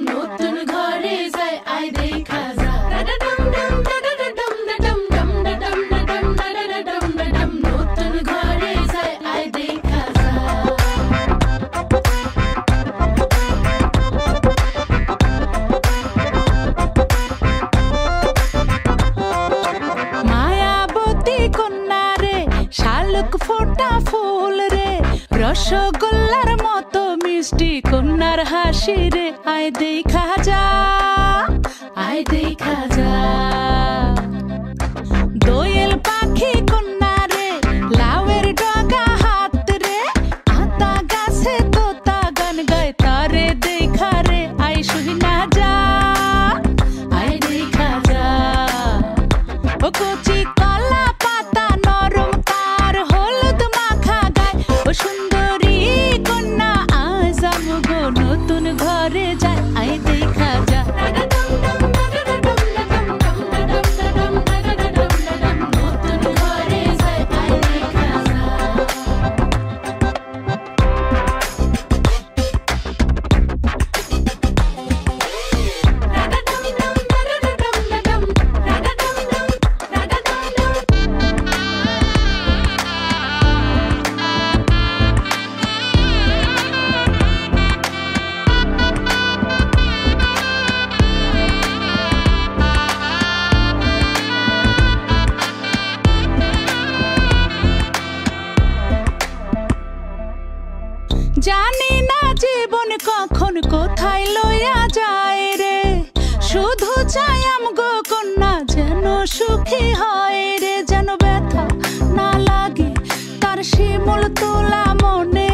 নতুন ঘরে যায় আয় দেখা যা নতুন ঘরে যায় আয় দেখা যা মায়াবতী কন্যা রে শালুক ফোটা ফুল রে রসগোল্লার মতো মিষ্টি কন্যার হাসি রে আয় দেখা যা আয় দেখা যা দোয়েল পাখি কন্যা রে লাউয়ের ডগা হাত রে আতা গাছে তোতা গান গায় তারে দেখা রে আয় শুনা যা আয় দেখা যা ও কচি কলা পাতা নরম তার হলুদ মাখা গায় ও সুন্দরী কন্যা আজ আমগো নতুন ঘরে যায় আয় দেখা যা নতুন ঘরে যায় আয় দেখা যা জানি না জীবন কখন কোথায় লইয়া যায় রে শুধু চাই আমগো কন্যা যেন সুখী হয় রে যেন ব্যথা না লাগে তার শিমুল তোলা মনে